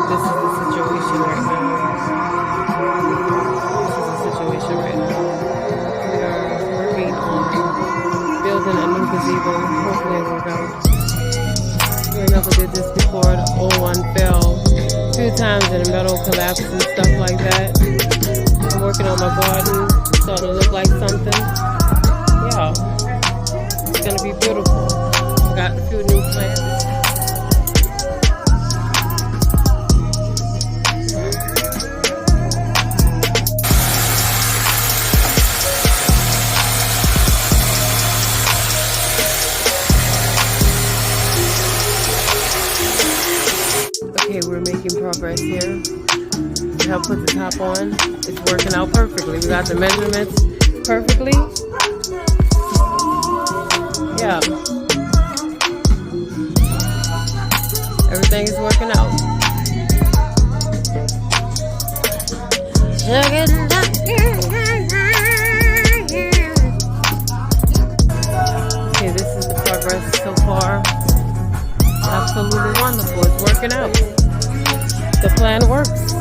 This is the situation right now. We are working on building a new gazebo. Hopefully it'll work out. We never did this before. The old one fell a few times and the metal collapsed and stuff like that. I'm working on my garden. It's starting to look like something. Yeah, it's gonna be beautiful. Got a few new plants. Okay, we're making progress here. We have put the top on. It's working out perfectly. We got the measurements perfectly. Yeah. Everything is working out. Okay, this is the progress so far. Absolutely wonderful. It's working out. The plan works.